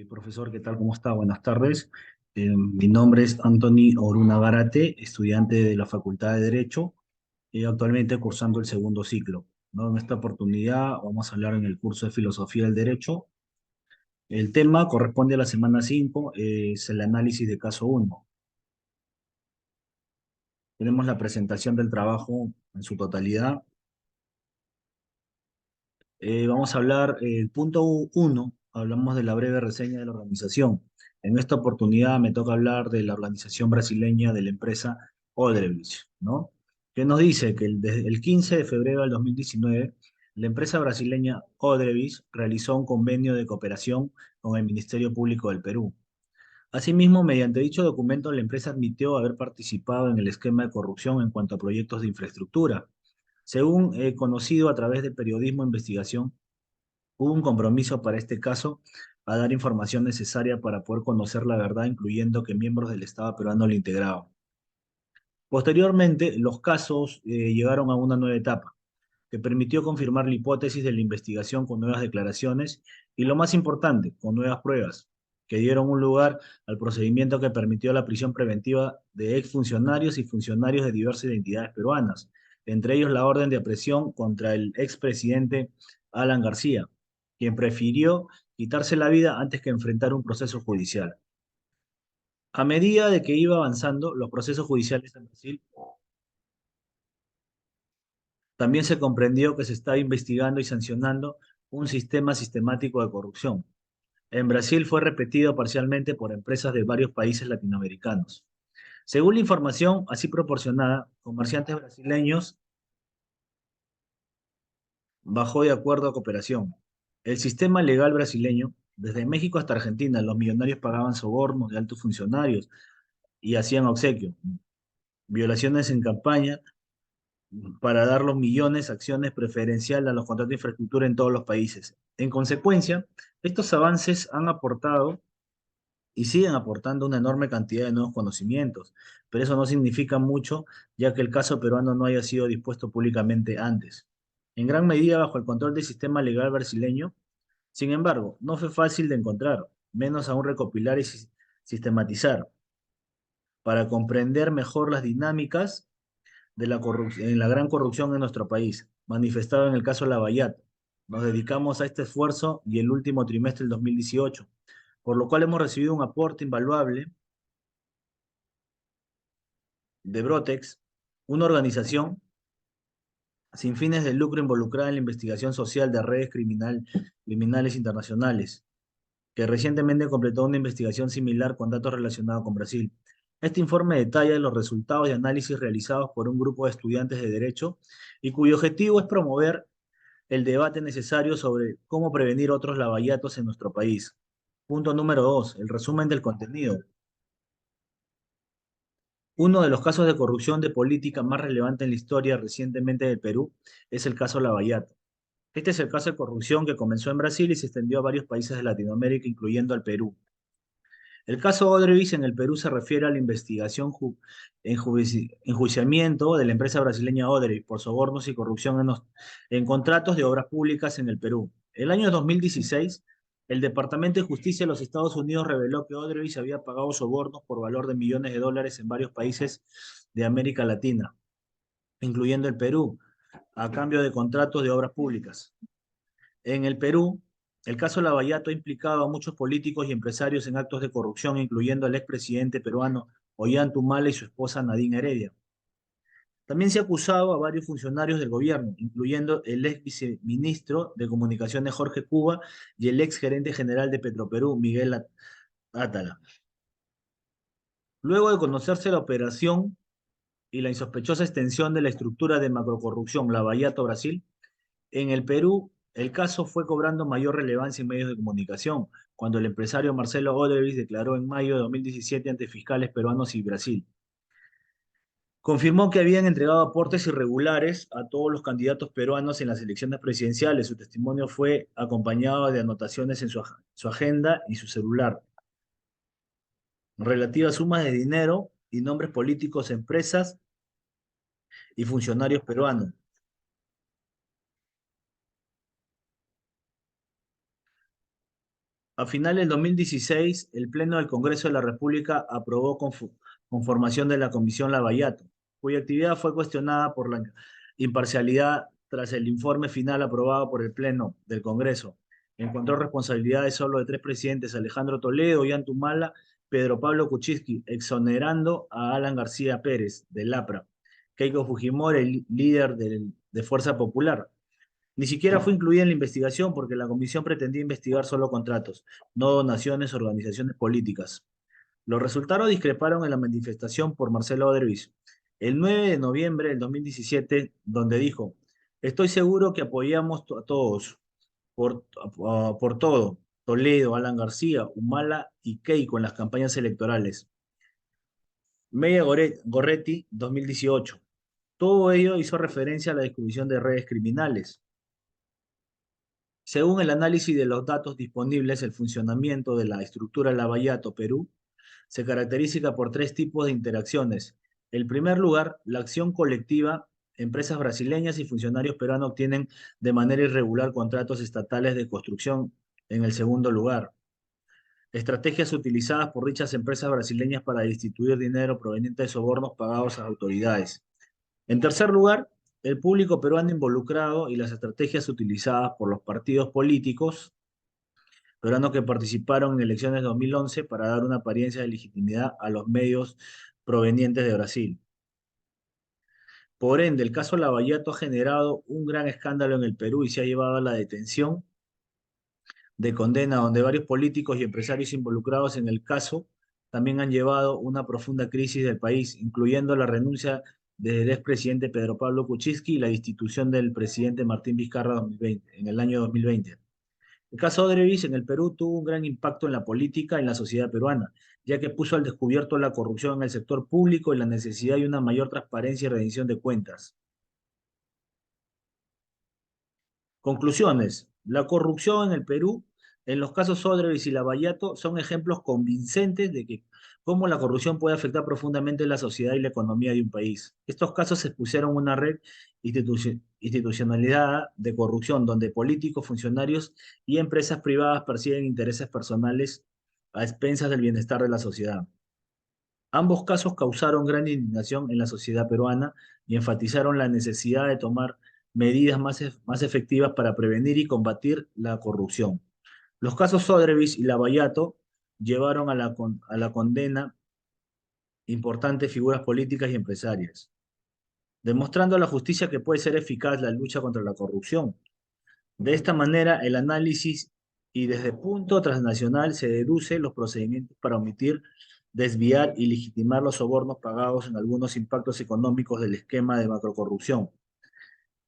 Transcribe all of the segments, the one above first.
Profesor, ¿qué tal? ¿Cómo está? Buenas tardes. Mi nombre es Anthony Oruna Garate, estudiante de la Facultad de Derecho y actualmente cursando el segundo ciclo, ¿no? En esta oportunidad vamos a hablar en el curso de Filosofía del Derecho. El tema corresponde a la semana 5, es el análisis de caso uno. Tenemos la presentación del trabajo en su totalidad. Vamos a hablar, el punto uno, hablamos de la breve reseña de la organización. En esta oportunidad me toca hablar de la organización brasileña de la empresa Odebrecht, ¿no? Que nos dice que desde el 15 de febrero del 2019, la empresa brasileña Odebrecht realizó un convenio de cooperación con el Ministerio Público del Perú. Asimismo, mediante dicho documento, la empresa admitió haber participado en el esquema de corrupción en cuanto a proyectos de infraestructura. Según he conocido a través del periodismo de investigación, hubo un compromiso para este caso a dar información necesaria para poder conocer la verdad, incluyendo que miembros del Estado peruano lo integraban. Posteriormente, los casos llegaron a una nueva etapa, que permitió confirmar la hipótesis de la investigación con nuevas declaraciones y, lo más importante, con nuevas pruebas, que dieron un lugar al procedimiento que permitió la prisión preventiva de exfuncionarios y funcionarios de diversas identidades peruanas, entre ellos la orden de aprehensión contra el expresidente Alan García, quien prefirió quitarse la vida antes que enfrentar un proceso judicial. A medida de que iba avanzando los procesos judiciales en Brasil, también se comprendió que se estaba investigando y sancionando un sistema sistemático de corrupción. En Brasil fue repetido parcialmente por empresas de varios países latinoamericanos. Según la información así proporcionada, comerciantes brasileños bajó de acuerdo a cooperación. El sistema legal brasileño, desde México hasta Argentina, los millonarios pagaban sobornos de altos funcionarios y hacían obsequio, violaciones en campaña para dar los millones, acciones preferenciales a los contratos de infraestructura en todos los países. En consecuencia, estos avances han aportado y siguen aportando una enorme cantidad de nuevos conocimientos, pero eso no significa mucho, ya que el caso peruano no haya sido dispuesto públicamente antes. En gran medida bajo el control del sistema legal brasileño, sin embargo, no fue fácil de encontrar, menos aún recopilar y sistematizar, para comprender mejor las dinámicas de en la gran corrupción en nuestro país, manifestado en el caso Lavallato. Nos dedicamos a este esfuerzo y el último trimestre del 2018, por lo cual hemos recibido un aporte invaluable de Brotex, una organización sin fines de lucro involucrada en la investigación social de redes criminales internacionales, que recientemente completó una investigación similar con datos relacionados con Brasil. Este informe detalla los resultados de análisis realizados por un grupo de estudiantes de Derecho y cuyo objetivo es promover el debate necesario sobre cómo prevenir otros lavallatos en nuestro país. Punto número 2, el resumen del contenido. Uno de los casos de corrupción de política más relevantes en la historia recientemente del Perú es el caso Lavallato. Este es el caso de corrupción que comenzó en Brasil y se extendió a varios países de Latinoamérica, incluyendo al Perú. El caso Odebrecht en el Perú se refiere a la investigación enjuiciamiento de la empresa brasileña Odebrecht por sobornos y corrupción en contratos de obras públicas en el Perú. El año 2016, el Departamento de Justicia de los Estados Unidos reveló que Odebrecht había pagado sobornos por valor de millones de dólares en varios países de América Latina, incluyendo el Perú, a cambio de contratos de obras públicas. En el Perú, el caso Lavallato ha implicado a muchos políticos y empresarios en actos de corrupción, incluyendo al expresidente peruano Ollanta Humala y su esposa Nadine Heredia. También se ha acusado a varios funcionarios del gobierno, incluyendo el ex viceministro de Comunicaciones Jorge Cuba y el ex gerente general de Petroperú, Miguel Átala. Luego de conocerse la operación y la insospechosa extensión de la estructura de macrocorrupción Lavallato Brasil, en el Perú, el caso fue cobrando mayor relevancia en medios de comunicación, cuando el empresario Marcelo Odebrecht declaró en mayo de 2017 ante fiscales peruanos y Brasil. Confirmó que habían entregado aportes irregulares a todos los candidatos peruanos en las elecciones presidenciales. Su testimonio fue acompañado de anotaciones en su agenda y su celular, relativas sumas de dinero y nombres políticos, empresas y funcionarios peruanos. A finales del 2016, el Pleno del Congreso de la República aprobó conformación de la Comisión Lavallato, cuya actividad fue cuestionada por la imparcialidad tras el informe final aprobado por el Pleno del Congreso. Encontró responsabilidades solo de tres presidentes: Alejandro Toledo, Humala, Pedro Pablo Kuczynski, exonerando a Alan García Pérez, del APRA, Keiko Fujimori, el líder de Fuerza Popular. Ni siquiera fue incluida en la investigación porque la comisión pretendía investigar solo contratos, no donaciones o organizaciones políticas. Los resultados discreparon en la manifestación por Marcelo Odebrecht el 9 de noviembre del 2017, donde dijo: estoy seguro que apoyamos a todos, por todo, Toledo, Alan García, Humala y Keiko en las campañas electorales. Media Gorretti, 2018. Todo ello hizo referencia a la descubrimiento de redes criminales. Según el análisis de los datos disponibles, el funcionamiento de la estructura Lavallato Perú se caracteriza por tres tipos de interacciones. En primer lugar, la acción colectiva. Empresas brasileñas y funcionarios peruanos obtienen de manera irregular contratos estatales de construcción. En el segundo lugar, estrategias utilizadas por dichas empresas brasileñas para distribuir dinero proveniente de sobornos pagados a autoridades. En tercer lugar, el público peruano involucrado y las estrategias utilizadas por los partidos políticos peruanos que participaron en elecciones de 2011 para dar una apariencia de legitimidad a los medios provenientes de Brasil. Por ende, el caso Lavallato ha generado un gran escándalo en el Perú y se ha llevado a la detención de condena, donde varios políticos y empresarios involucrados en el caso también han llevado una profunda crisis del país, incluyendo la renuncia del expresidente Pedro Pablo Kuczynski y la destitución del presidente Martín Vizcarra 2020, en el año 2020. El caso Odebrecht en el Perú tuvo un gran impacto en la política y en la sociedad peruana, ya que puso al descubierto la corrupción en el sector público y la necesidad de una mayor transparencia y rendición de cuentas. Conclusiones. La corrupción en el Perú, en los casos Odebrecht y Lavallato, son ejemplos convincentes de que cómo la corrupción puede afectar profundamente la sociedad y la economía de un país. Estos casos expusieron una red institucionalizada de corrupción donde políticos, funcionarios y empresas privadas persiguen intereses personales a expensas del bienestar de la sociedad. Ambos casos causaron gran indignación en la sociedad peruana y enfatizaron la necesidad de tomar medidas más efectivas para prevenir y combatir la corrupción. Los casos Odebrecht y Lavallato llevaron a la condena importantes figuras políticas y empresarias, demostrando a la justicia que puede ser eficaz la lucha contra la corrupción. De esta manera, el análisis y desde punto transnacional se deduce los procedimientos para omitir, desviar y legitimar los sobornos pagados en algunos impactos económicos del esquema de macrocorrupción.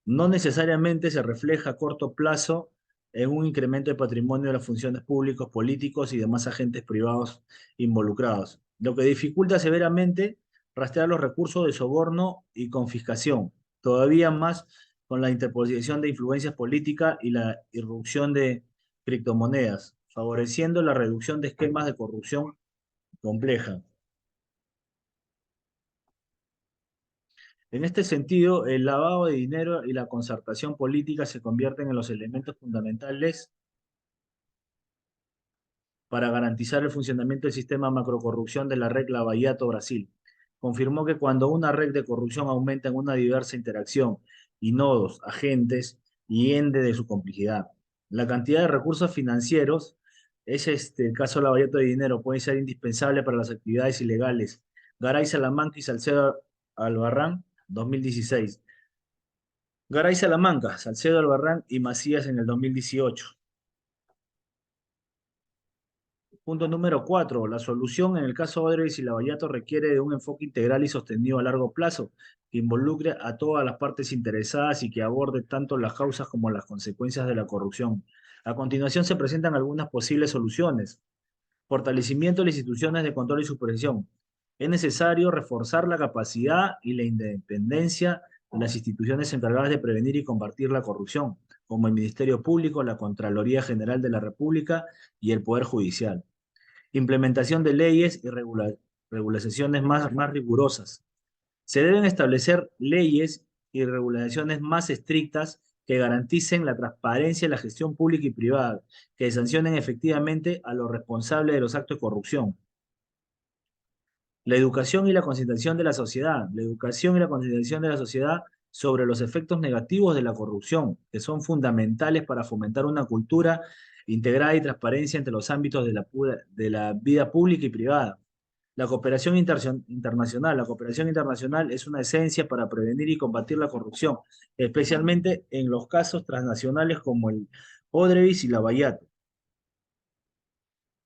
No necesariamente se refleja a corto plazo en un incremento de patrimonio de las funciones públicos, políticos y demás agentes privados involucrados, lo que dificulta severamente rastrear los recursos de soborno y confiscación, todavía más con la interposición de influencias políticas y la irrupción de criptomonedas, favoreciendo la reducción de esquemas de corrupción compleja. En este sentido, el lavado de dinero y la concertación política se convierten en los elementos fundamentales para garantizar el funcionamiento del sistema macrocorrupción de la red Lavallato Brasil. Confirmó que cuando una red de corrupción aumenta en una diversa interacción y nodos, agentes y ende de su complejidad, la cantidad de recursos financieros, el caso Lavallato de dinero, puede ser indispensable para las actividades ilegales. Garay Salamanca y Salcedo Albarrán, 2016. Garay Salamanca, Salcedo Albarrán y Macías en el 2018. Punto número 4. La solución en el caso Odebrecht y Lavallato requiere de un enfoque integral y sostenido a largo plazo, que involucre a todas las partes interesadas y que aborde tanto las causas como las consecuencias de la corrupción. A continuación se presentan algunas posibles soluciones. Fortalecimiento de las instituciones de control y supervisión. Es necesario reforzar la capacidad y la independencia de las instituciones encargadas de prevenir y combatir la corrupción, como el Ministerio Público, la Contraloría General de la República y el Poder Judicial. Implementación de leyes y regulaciones más rigurosas. Se deben establecer leyes y regulaciones más estrictas que garanticen la transparencia de la gestión pública y privada, que sancionen efectivamente a los responsables de los actos de corrupción. La educación y la concientización de la sociedad. La educación y la concientización de la sociedad sobre los efectos negativos de la corrupción, que son fundamentales para fomentar una cultura integrada y transparencia entre los ámbitos de la vida pública y privada. La cooperación internacional. La cooperación internacional es una esencia para prevenir y combatir la corrupción, especialmente en los casos transnacionales como el Odebrecht y la Bayato.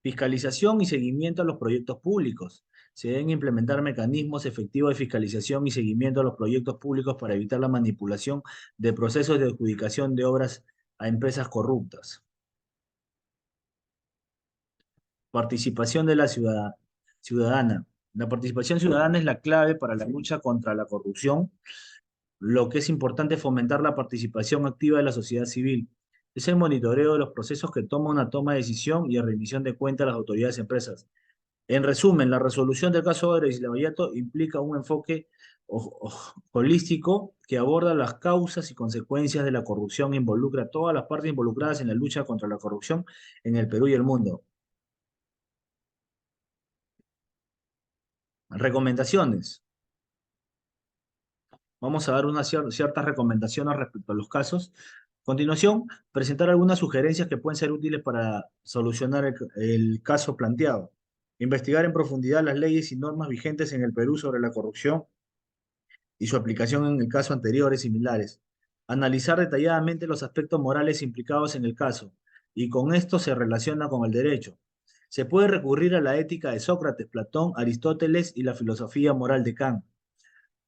Fiscalización y seguimiento a los proyectos públicos. Se deben implementar mecanismos efectivos de fiscalización y seguimiento a los proyectos públicos para evitar la manipulación de procesos de adjudicación de obras a empresas corruptas. Participación de la ciudadana. La participación ciudadana es la clave para la lucha contra la corrupción. Lo que es importante es fomentar la participación activa de la sociedad civil. Es el monitoreo de los procesos que toma una toma de decisión y la rendición de cuentas a las autoridades y empresas. En resumen, la resolución del caso Odebrecht y Lavallato implica un enfoque holístico que aborda las causas y consecuencias de la corrupción e involucra a todas las partes involucradas en la lucha contra la corrupción en el Perú y el mundo. Recomendaciones. Vamos a dar unas ciertas recomendaciones respecto a los casos. A continuación, presentar algunas sugerencias que pueden ser útiles para solucionar el caso planteado. Investigar en profundidad las leyes y normas vigentes en el Perú sobre la corrupción y su aplicación en el caso anteriores similares. Analizar detalladamente los aspectos morales implicados en el caso, y con esto se relaciona con el derecho. Se puede recurrir a la ética de Sócrates, Platón, Aristóteles y la filosofía moral de Kant.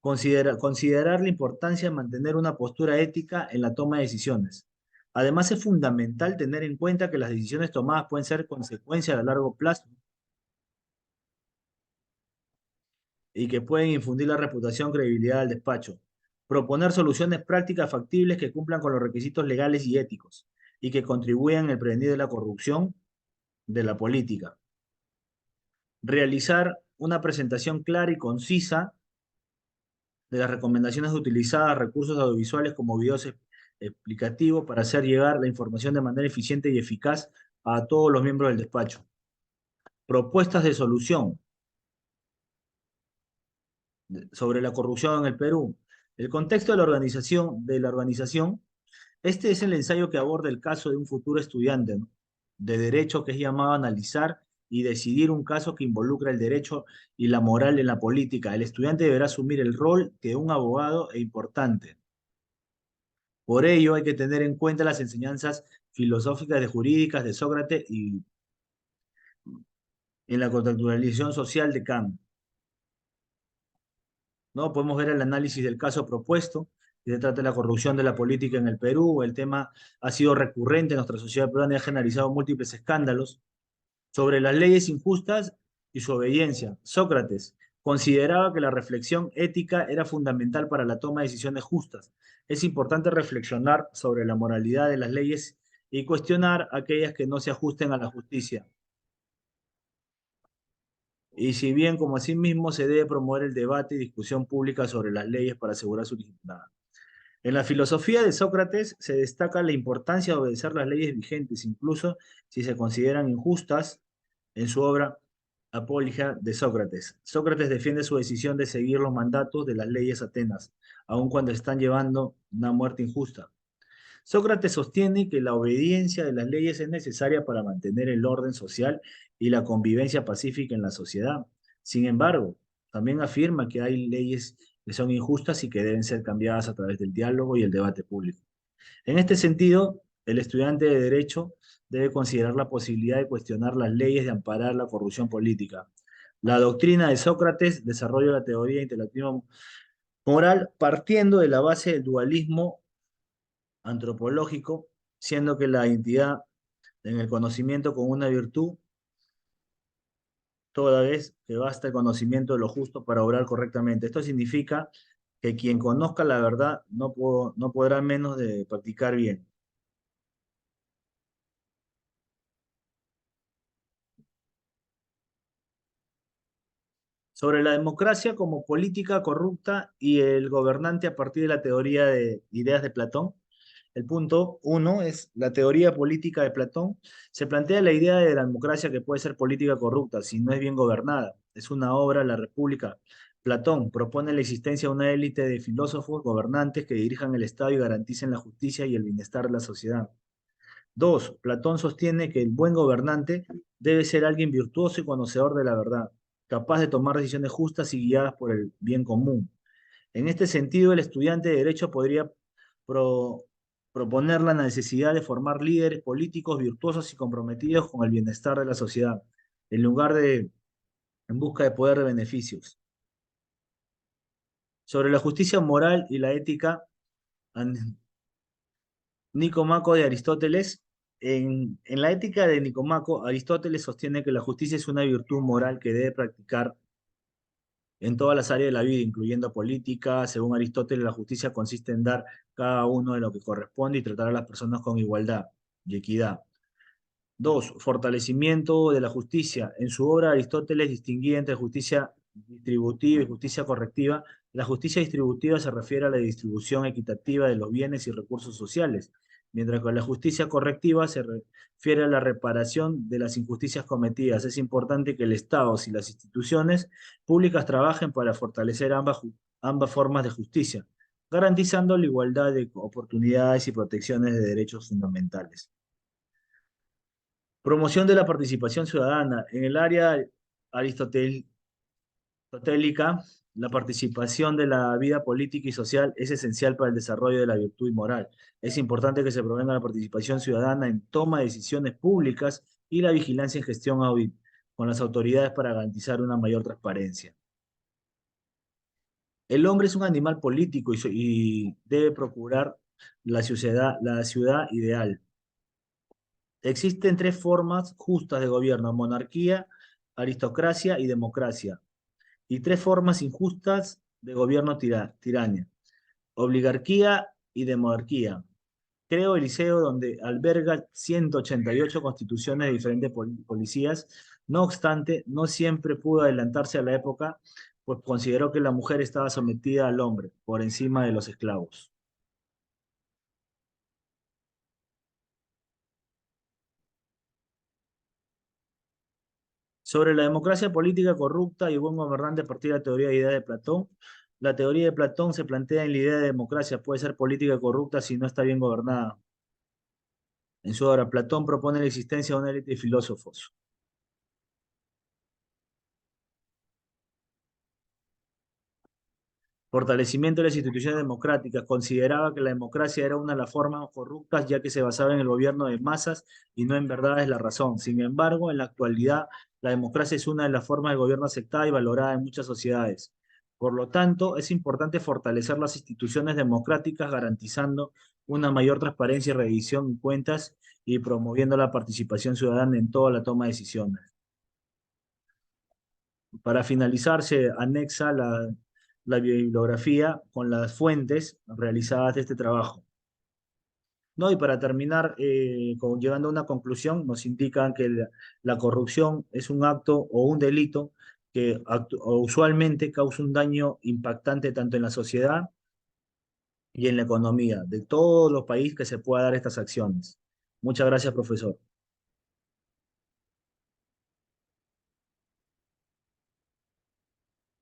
Considerar la importancia de mantener una postura ética en la toma de decisiones. Además, es fundamental tener en cuenta que las decisiones tomadas pueden ser consecuencias a largo plazo y que pueden infundir la reputación, credibilidad del despacho. Proponer soluciones prácticas factibles que cumplan con los requisitos legales y éticos y que contribuyan al prevenir de la corrupción de la política. Realizar una presentación clara y concisa de las recomendaciones de utilizar recursos audiovisuales como videos explicativos para hacer llegar la información de manera eficiente y eficaz a todos los miembros del despacho. Propuestas de solución sobre la corrupción en el Perú. El contexto de la organización, este es el ensayo que aborda el caso de un futuro estudiante, ¿no?, de derecho que es llamado a analizar y decidir un caso que involucra el derecho y la moral en la política. El estudiante deberá asumir el rol de un abogado e importante. Por ello, hay que tener en cuenta las enseñanzas filosóficas y jurídicas de Sócrates y en la contractualización social de Kant. ¿No? Podemos ver el análisis del caso propuesto, que se trata de la corrupción de la política en el Perú. El tema ha sido recurrente en nuestra sociedad peruana y ha generalizado múltiples escándalos sobre las leyes injustas y su obediencia. Sócrates consideraba que la reflexión ética era fundamental para la toma de decisiones justas. Es importante reflexionar sobre la moralidad de las leyes y cuestionar aquellas que no se ajusten a la justicia. Y si bien, como asimismo, se debe promover el debate y discusión pública sobre las leyes para asegurar su legitimidad. En la filosofía de Sócrates se destaca la importancia de obedecer las leyes vigentes, incluso si se consideran injustas, en su obra Apología de Sócrates. Sócrates defiende su decisión de seguir los mandatos de las leyes atenas, aun cuando están llevando una muerte injusta. Sócrates sostiene que la obediencia de las leyes es necesaria para mantener el orden social y la convivencia pacífica en la sociedad. Sin embargo, también afirma que hay leyes que son injustas y que deben ser cambiadas a través del diálogo y el debate público. En este sentido, el estudiante de Derecho debe considerar la posibilidad de cuestionar las leyes de amparar la corrupción política. La doctrina de Sócrates desarrolla la teoría intelectiva moral partiendo de la base del dualismo antropológico, siendo que la identidad en el conocimiento con una virtud, toda vez que basta el conocimiento de lo justo para obrar correctamente. Esto significa que quien conozca la verdad no podrá menos de practicar bien. Sobre la democracia como política corrupta y el gobernante a partir de la teoría de ideas de Platón, El punto uno es la teoría política de Platón. Se plantea la idea de la democracia que puede ser política corrupta si no es bien gobernada. Es una obra, La República. Platón propone la existencia de una élite de filósofos gobernantes que dirijan el Estado y garanticen la justicia y el bienestar de la sociedad. Dos, Platón sostiene que el buen gobernante debe ser alguien virtuoso y conocedor de la verdad, capaz de tomar decisiones justas y guiadas por el bien común. En este sentido, el estudiante de Derecho podría pro- proponer la necesidad de formar líderes políticos virtuosos y comprometidos con el bienestar de la sociedad, en lugar de en busca de poder de beneficios. Sobre la justicia moral y la ética, Nicomaco de Aristóteles. En la ética de Nicomaco, Aristóteles sostiene que la justicia es una virtud moral que debe practicar en todas las áreas de la vida, incluyendo política. Según Aristóteles, la justicia consiste en dar cada uno de lo que corresponde y tratar a las personas con igualdad y equidad. Dos, fortalecimiento de la justicia. En su obra, Aristóteles distinguía entre justicia distributiva y justicia correctiva. La justicia distributiva se refiere a la distribución equitativa de los bienes y recursos sociales, mientras que la justicia correctiva se refiere a la reparación de las injusticias cometidas. Es importante que el Estado y las instituciones públicas trabajen para fortalecer ambas formas de justicia, garantizando la igualdad de oportunidades y protecciones de derechos fundamentales. Promoción de la participación ciudadana. En el área aristotélica, la participación de la vida política y social es esencial para el desarrollo de la virtud y moral. Es importante que se provenga la participación ciudadana en toma de decisiones públicas y la vigilancia en gestión con las autoridades para garantizar una mayor transparencia. El hombre es un animal político y debe procurar la ciudad ideal. Existen tres formas justas de gobierno: monarquía, aristocracia y democracia. Y tres formas injustas de gobierno tiranía: oligarquía y demonarquía. Creo el liceo donde alberga 188 constituciones de diferentes policías. No obstante, no siempre pudo adelantarse a la época, pues consideró que la mujer estaba sometida al hombre, por encima de los esclavos. Sobre la democracia política corrupta y buen gobernante a partir de la teoría de ideas de Platón. La teoría de Platón se plantea en la idea de democracia puede ser política corrupta si no está bien gobernada. En su obra, Platón propone la existencia de una élite de filósofos. Fortalecimiento de las instituciones democráticas. Consideraba que la democracia era una de las formas corruptas, ya que se basaba en el gobierno de masas y no en verdad es la razón. Sin embargo, en la actualidad, la democracia es una de las formas de gobierno aceptada y valorada en muchas sociedades. Por lo tanto, es importante fortalecer las instituciones democráticas, garantizando una mayor transparencia y rendición de cuentas y promoviendo la participación ciudadana en toda la toma de decisiones. Para finalizar, se anexa la bibliografía con las fuentes realizadas de este trabajo. ¿No? Y para terminar, llegando a una conclusión, nos indican que la corrupción es un acto o un delito que usualmente causa un daño impactante tanto en la sociedad y en la economía de todos los países que se pueda dar estas acciones. Muchas gracias, profesor.